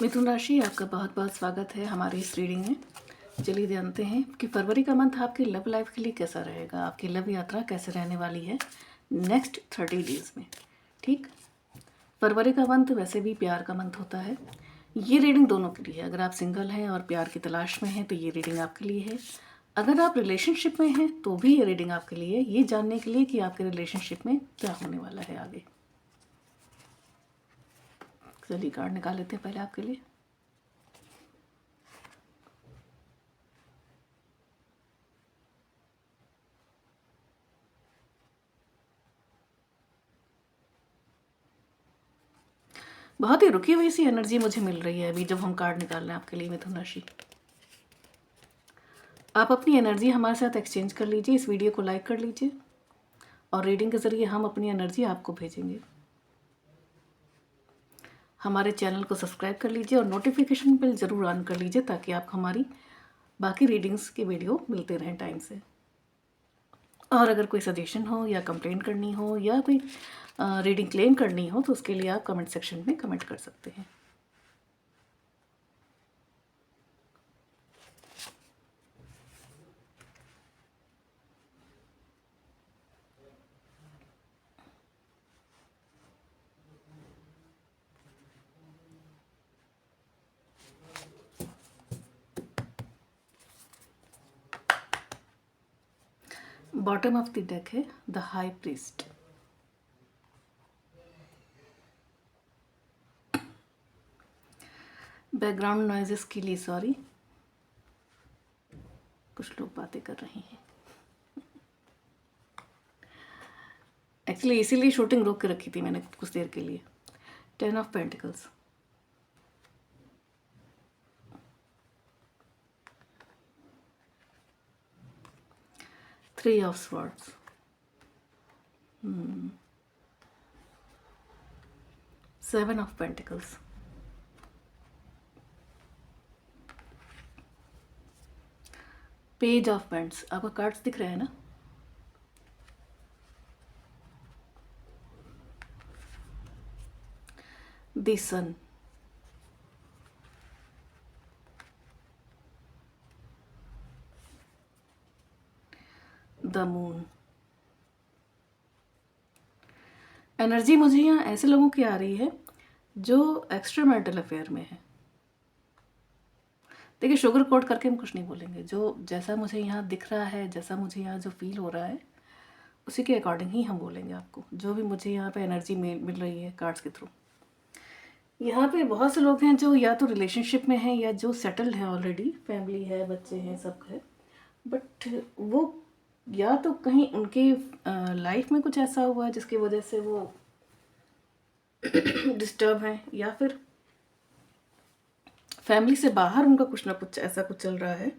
मिथुन राशि, आपका बहुत बहुत स्वागत है हमारी इस रीडिंग में। चलिए जानते हैं कि फरवरी का मंथ आपकी लव लाइफ के लिए कैसा रहेगा, आपकी लव यात्रा कैसे रहने वाली है नेक्स्ट 30 डेज में। ठीक, फरवरी का मंथ वैसे भी प्यार का मंथ होता है। ये रीडिंग दोनों के लिए है। अगर आप सिंगल हैं और प्यार की तलाश में हैं तो ये रीडिंग आपके लिए है। अगर आप रिलेशनशिप में हैं तो भी ये रीडिंग आपके लिए है, ये जानने के लिए कि आपके रिलेशनशिप में क्या होने वाला है आगे। चलिए कार्ड निकाल लेते हैं पहले आपके लिए। बहुत ही रुकी हुई सी एनर्जी मुझे मिल रही है अभी जब हम कार्ड निकाल रहे हैं आपके लिए मिथुन राशि। आप अपनी एनर्जी हमारे साथ एक्सचेंज कर लीजिए, इस वीडियो को लाइक कर लीजिए और रीडिंग के ज़रिए हम अपनी एनर्जी आपको भेजेंगे। हमारे चैनल को सब्सक्राइब कर लीजिए और नोटिफिकेशन बिल ज़रूर ऑन कर लीजिए ताकि आपको हमारी बाकी रीडिंग्स के वीडियो मिलते रहें टाइम से। और अगर कोई सजेशन हो या कंप्लेंट करनी हो या कोई रीडिंग क्लेम करनी हो तो उसके लिए आप कमेंट सेक्शन में कमेंट कर सकते हैं। बॉटम ऑफ द डेक है the high priest. Background noises के लिए सॉरी, कुछ लोग बातें कर रहे हैं। एक्चुअली इसीलिए शूटिंग रोक के रखी थी मैंने कुछ देर के लिए। 10 of pentacles, three of swords, seven of pentacles, page of pentacles. आपको कार्ड्स दिख रहे हैं ना? The sun, the moon. Energy मुझे यहाँ ऐसे लोगों की आ रही है जो एक्स्ट्रा मैरिटल अफेयर में है। देखिए, शुगर कोट करके हम कुछ नहीं बोलेंगे, जो जैसा मुझे यहाँ दिख रहा है, जैसा मुझे यहाँ जो फील हो रहा है उसी के अकॉर्डिंग ही हम बोलेंगे आपको। जो भी मुझे यहाँ पे एनर्जी मिल रही है कार्ड्स के थ्रू। यहाँ पे बहुत से लोग हैं जो या तो रिलेशनशिप में हैं या जो सेटल्ड है ऑलरेडी, फैमिली है, बच्चे हैं, सब है, बट वो या तो कहीं उनके लाइफ में कुछ ऐसा हुआ है जिसकी वजह से वो डिस्टर्ब हैं, या फिर फैमिली से बाहर उनका कुछ ना कुछ ऐसा कुछ चल रहा है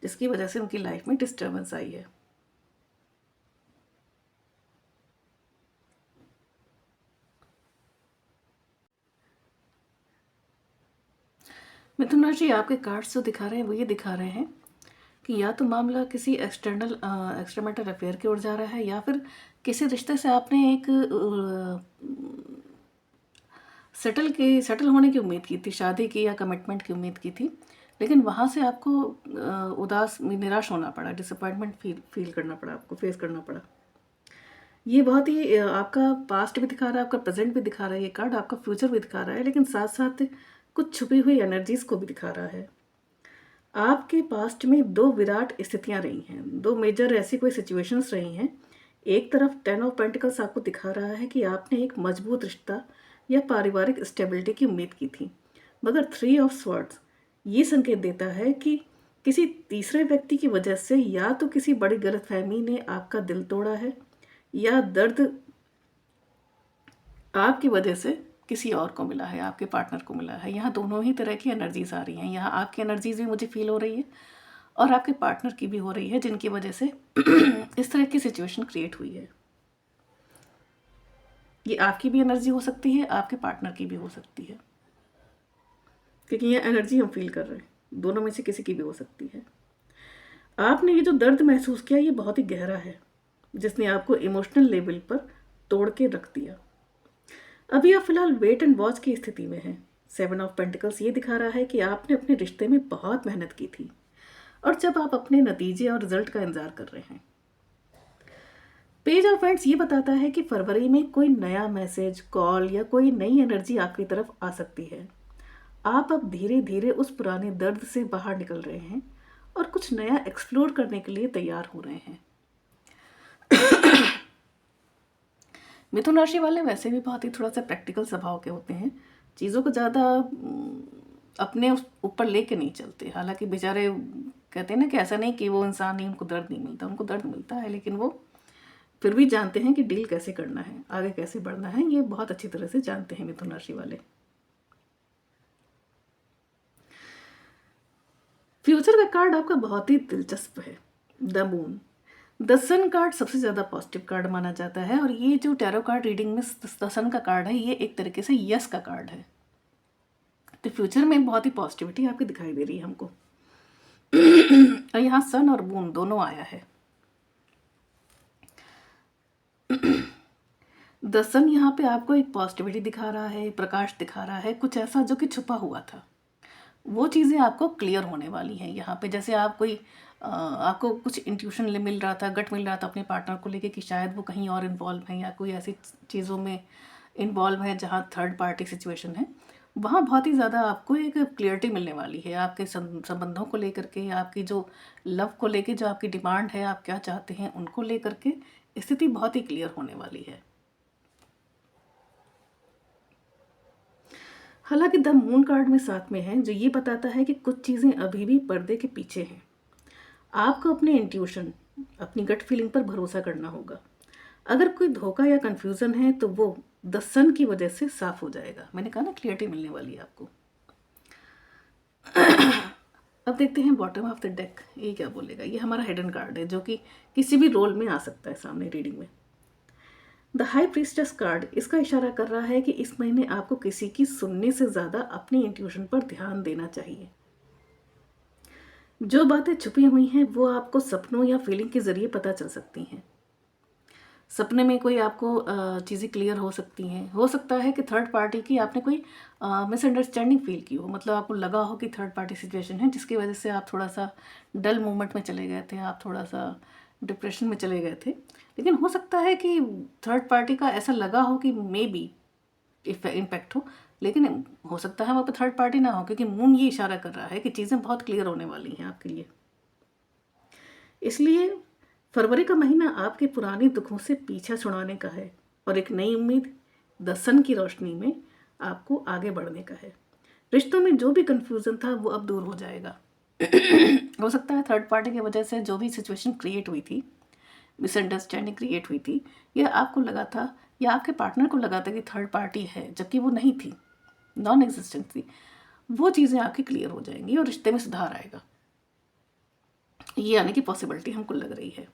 जिसकी वजह से उनकी लाइफ में डिस्टर्बेंस आई है। मिथुन राशि, आपके कार्ड्स जो दिखा रहे हैं वो ये दिखा रहे हैं कि या तो मामला किसी एक्सट्रामैरिटल अफेयर की ओर जा रहा है, या फिर किसी रिश्ते से आपने एक सेटल होने की उम्मीद की थी, शादी की या कमिटमेंट की उम्मीद की थी, लेकिन वहाँ से आपको निराश होना पड़ा, डिसअपॉइंटमेंट फील करना पड़ा, आपको फेस करना पड़ा। ये बहुत ही आपका पास्ट भी दिखा रहा है, आपका प्रेजेंट भी दिखा रहा है ये कार्ड, आपका फ्यूचर भी दिखा रहा है, लेकिन साथ साथ कुछ छुपी हुई एनर्जीज़ को भी दिखा रहा है। आपके पास्ट में दो विराट स्थितियां रही हैं, दो मेजर ऐसी कोई सिचुएशंस रही हैं। एक तरफ 10 ऑफ पेंटिकल्स आपको दिखा रहा है कि आपने एक मजबूत रिश्ता या पारिवारिक स्टेबिलिटी की उम्मीद की थी, मगर 3 ऑफ स्वॉर्ड्स ये संकेत देता है कि किसी तीसरे व्यक्ति की वजह से या तो किसी बड़ी गलतफहमी ने आपका दिल तोड़ा है, या दर्द आपकी वजह से किसी और को मिला है, आपके पार्टनर को मिला है। यहाँ दोनों ही तरह की एनर्जीज आ रही हैं। यहाँ आपकी एनर्जीज भी मुझे फील हो रही है और आपके पार्टनर की भी हो रही है, जिनकी वजह से इस तरह की सिचुएशन क्रिएट हुई है। ये आपकी भी एनर्जी हो सकती है, आपके पार्टनर की भी हो सकती है, क्योंकि ये एनर्जी हम फील कर रहे हैं, दोनों में से किसी की भी हो सकती है। आपने ये जो दर्द महसूस किया ये बहुत ही गहरा है, जिसने आपको इमोशनल लेवल पर तोड़ के रख दिया। अभी आप फिलहाल वेट एंड वॉच की स्थिति में हैं। 7 ऑफ पेंटिकल्स ये दिखा रहा है कि आपने अपने रिश्ते में बहुत मेहनत की थी और जब आप अपने नतीजे और रिजल्ट का इंतजार कर रहे हैं। पेज ऑफ वांड्स ये बताता है कि फरवरी में कोई नया मैसेज, कॉल या कोई नई एनर्जी आपकी तरफ आ सकती है। आप अब धीरे धीरे उस पुराने दर्द से बाहर निकल रहे हैं और कुछ नया एक्सप्लोर करने के लिए तैयार हो रहे हैं। मिथुन राशि वाले वैसे भी बहुत ही थोड़ा सा प्रैक्टिकल स्वभाव के होते हैं, चीज़ों को ज़्यादा अपने ऊपर लेके नहीं चलते। हालांकि बेचारे कहते हैं ना कि ऐसा नहीं कि वो इंसान नहीं, उनको दर्द नहीं मिलता, उनको दर्द मिलता है, लेकिन वो फिर भी जानते हैं कि डील कैसे करना है, आगे कैसे बढ़ना है, ये बहुत अच्छी तरह से जानते हैं मिथुन राशि वाले। फ्यूचर का कार्ड आपका बहुत ही दिलचस्प है, the moon. The sun card सबसे ज़्यादा पॉजिटिव कार्ड माना जाता है और ये जो टैरो कार्ड रीडिंग में द सन का कार्ड है, ये एक तरीके से यस का कार्ड है। तो फ्यूचर में बहुत ही पॉजिटिविटी आपकी दिखाई दे रही है हमको। और यहाँ सन और मून दोनों आया है। द सन यहाँ पे आपको एक पॉजिटिविटी दिखा रहा है, प्रकाश दिखा रहा है, कुछ ऐसा जो कि छुपा हुआ था, वो चीज़ें आपको क्लियर होने वाली हैं यहाँ पे। जैसे आप कोई आपको कुछ इंट्यूशन मिल रहा था, गट मिल रहा था अपने पार्टनर को लेके कि शायद वो कहीं और इन्वॉल्व है या कोई ऐसी चीज़ों में इन्वॉल्व है जहाँ थर्ड पार्टी सिचुएशन है, वहाँ बहुत ही ज़्यादा आपको एक क्लियरिटी मिलने वाली है आपके संबंधों को लेकर के, आपकी जो लव को लेके, जो आपकी डिमांड है, आप क्या चाहते हैं उनको लेकर के स्थिति बहुत ही क्लियर होने वाली है। हालांकि द मून कार्ड में साथ में है जो ये बताता है कि कुछ चीज़ें अभी भी पर्दे के पीछे हैं। आपको अपने इंट्यूशन, अपनी गट फीलिंग पर भरोसा करना होगा। अगर कोई धोखा या कंफ्यूजन है तो वो द सन की वजह से साफ हो जाएगा। मैंने कहा ना, क्लियरिटी मिलने वाली है आपको। अब देखते हैं बॉटम ऑफ द डेक ये क्या बोलेगा। ये हमारा हिडन कार्ड है जो कि किसी भी रोल में आ सकता है सामने रीडिंग में। द हाई प्रीस्टेस कार्ड इसका इशारा कर रहा है कि इस महीने आपको किसी की सुनने से ज़्यादा अपनी इंट्यूशन पर ध्यान देना चाहिए। जो बातें छुपी हुई हैं वो आपको सपनों या फीलिंग के ज़रिए पता चल सकती हैं। सपने में कोई आपको चीज़ें क्लियर हो सकती हैं। हो सकता है कि थर्ड पार्टी की आपने कोई मिसअंडरस्टैंडिंग फील की हो, मतलब आपको लगा हो कि थर्ड पार्टी सिचुएशन है जिसकी वजह से आप थोड़ा सा डल मोमेंट में चले गए थे, आप थोड़ा सा डिप्रेशन में चले गए थे। लेकिन हो सकता है कि थर्ड पार्टी का ऐसा लगा हो कि मे बी इम्पैक्ट हो, लेकिन हो सकता है वहाँ पर थर्ड पार्टी ना हो, क्योंकि मून ये इशारा कर रहा है कि चीज़ें बहुत क्लियर होने वाली हैं आपके लिए। इसलिए फरवरी का महीना आपके पुराने दुखों से पीछा छुड़ाने का है और एक नई उम्मीद द सन की रोशनी में आपको आगे बढ़ने का है। रिश्तों में जो भी कंफ्यूजन था वो अब दूर हो जाएगा। हो सकता है थर्ड पार्टी की वजह से जो भी सिचुएशन क्रिएट हुई थी, मिसअंडरस्टैंडिंग क्रिएट हुई थी, या आपको लगा था या आपके पार्टनर को लगा था कि थर्ड पार्टी है जबकि वो नहीं थी, नॉन एग्जिस्टेंट थी, वो चीज़ें आपकी क्लियर हो जाएंगी और रिश्ते में सुधार आएगा। ये आने की पॉसिबिलिटी हमको लग रही है।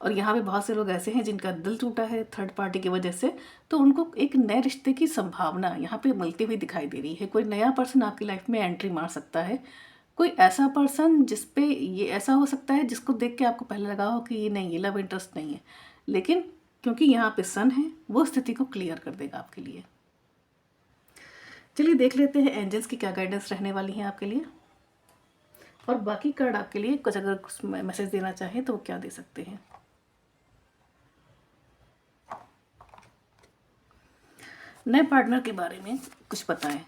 और यहाँ पे बहुत से लोग ऐसे हैं जिनका दिल टूटा है थर्ड पार्टी की वजह से, तो उनको एक नए रिश्ते की संभावना यहाँ पे मिलती हुई दिखाई दे रही है। कोई नया पर्सन आपकी लाइफ में एंट्री मार सकता है, कोई ऐसा पर्सन जिस पे ये ऐसा हो सकता है जिसको देख के आपको पहले लगा हो कि ये नहीं, ये लव इंटरेस्ट नहीं है, लेकिन क्योंकि यहाँ पे सन है वो स्थिति को क्लियर कर देगा आपके लिए। चलिए देख लेते हैं एंजल्स की क्या गाइडेंस रहने वाली है आपके लिए, और बाकी कार्ड आपके लिए कुछ अगर कुछ मैसेज देना चाहें तो वो क्या दे सकते हैं। नए पार्टनर के बारे में कुछ बताएं।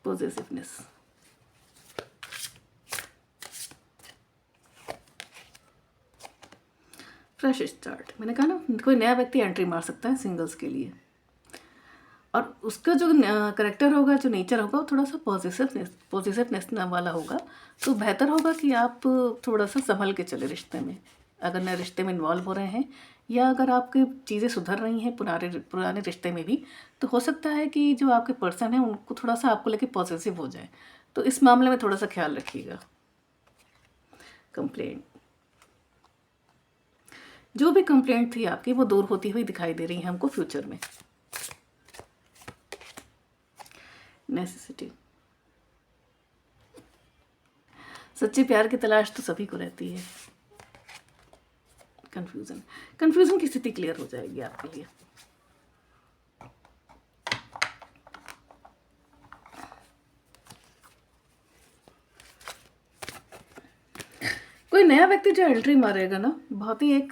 Positiveness, fresh start. मैंने कहा ना, कोई नया व्यक्ति एंट्री मार सकता है सिंगल्स के लिए, और उसका जो करेक्टर होगा, जो नेचर होगा, वो थोड़ा सा पॉजिटिवनेस वाला होगा। तो बेहतर होगा कि आप थोड़ा सा संभल के चले रिश्ते में, अगर नए रिश्ते में इन्वॉल्व हो रहे हैं, या अगर आपकी चीज़ें सुधर रही हैं पुराने रिश्ते में भी, तो हो सकता है कि जो आपके पर्सन हैं उनको थोड़ा सा आपको लेके पॉजिटिव हो जाए। तो इस मामले में थोड़ा सा ख्याल रखिएगा। कंप्लेंट, जो भी कंप्लेंट थी आपकी वो दूर होती हुई दिखाई दे रही है हमको फ्यूचर में। नेसेसिटी, सच्चे प्यार की तलाश तो सभी को रहती है। कन्फ्यूज़न की स्थिति क्लियर हो जाएगी आपके लिए। कोई नया व्यक्ति जो एंट्री मारेगा ना, बहुत ही एक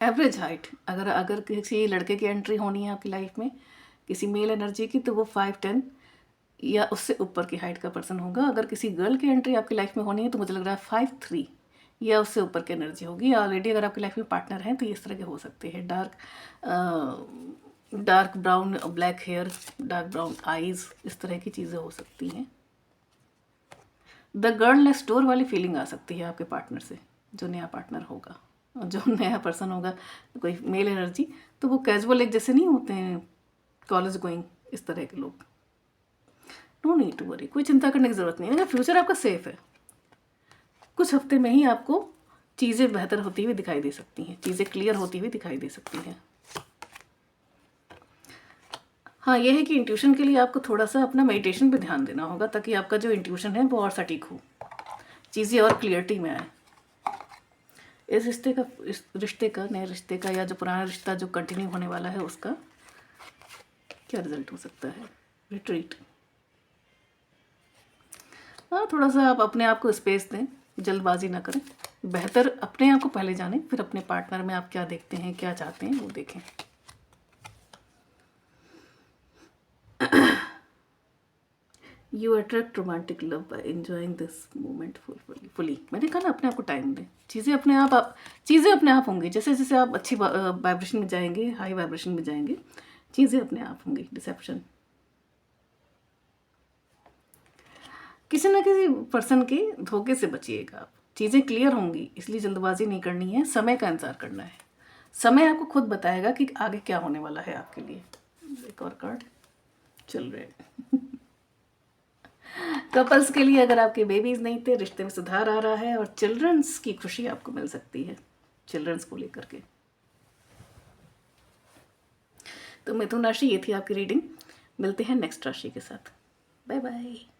एवरेज हाइट, अगर अगर किसी लड़के की एंट्री होनी है आपकी लाइफ में, किसी मेल एनर्जी की, तो वो 5'10" या उससे ऊपर की हाइट का पर्सन होगा। अगर किसी गर्ल की एंट्री आपकी लाइफ में होनी है तो मुझे लग रहा है 5'3" या उससे ऊपर की एनर्जी होगी। ऑलरेडी अगर आपकी लाइफ में पार्टनर हैं तो ये इस तरह के हो सकते हैं। Dark brown, black hair, dark brown eyes, इस तरह की चीज़ें हो सकती हैं। द गर्ल नेक्स्ट डोर वाली फीलिंग आ सकती है आपके पार्टनर से, जो नया पार्टनर होगा, और जो नया पर्सन होगा कोई मेल एनर्जी, तो वो कैजुअल एक जैसे नहीं होते हैं, कॉलेज गोइंग, इस तरह के लोग। नो नीड टू वरी, कोई चिंता करने की ज़रूरत नहीं है। फ्यूचर आपका सेफ है। कुछ हफ्ते में ही आपको चीज़ें बेहतर होती हुई दिखाई दे सकती हैं, चीज़ें क्लियर होती हुई दिखाई दे सकती हैं। हाँ, ये है कि इंट्यूशन के लिए आपको थोड़ा सा अपना मेडिटेशन पे ध्यान देना होगा, ताकि आपका जो इंट्यूशन है वो और सटीक हो, चीज़ें और क्लियरिटी में आए। इस रिश्ते का, नए रिश्ते का, या जो पुराना रिश्ता जो कंटिन्यू होने वाला है, उसका क्या रिजल्ट हो सकता है? रिट्रीट। हाँ, थोड़ा सा आप अपने आप को स्पेस दें, जल्दबाजी ना करें। बेहतर अपने आप को पहले जानें, फिर अपने पार्टनर में आप क्या देखते हैं, क्या चाहते हैं, वो देखें। You attract romantic love by enjoying this moment fully. मैंने कहा ना, अपने आप को टाइम दें, चीज़ें अपने आप होंगी। जैसे जैसे आप अच्छी वाइब्रेशन में जाएंगे, हाई वाइब्रेशन में जाएंगे, चीज़ें अपने आप होंगी। डिसेप्शन, किसी न किसी पर्सन के धोखे से बचिएगा आप। चीज़ें क्लियर होंगी, इसलिए जल्दबाजी नहीं करनी है, समय का इंतजार करना है। समय आपको खुद बताएगा कि आगे क्या होने वाला है आपके लिए। एक और कार्ड, चिल्ड्रन। कपल्स के लिए, अगर आपके बेबीज नहीं थे, रिश्ते में सुधार आ रहा है और चिल्ड्रंस की खुशी आपको मिल सकती है, चिल्ड्रंस को लेकर के। तो मिथुन राशि, ये थी आपकी रीडिंग। मिलते हैं नेक्स्ट राशि के साथ। Bye bye.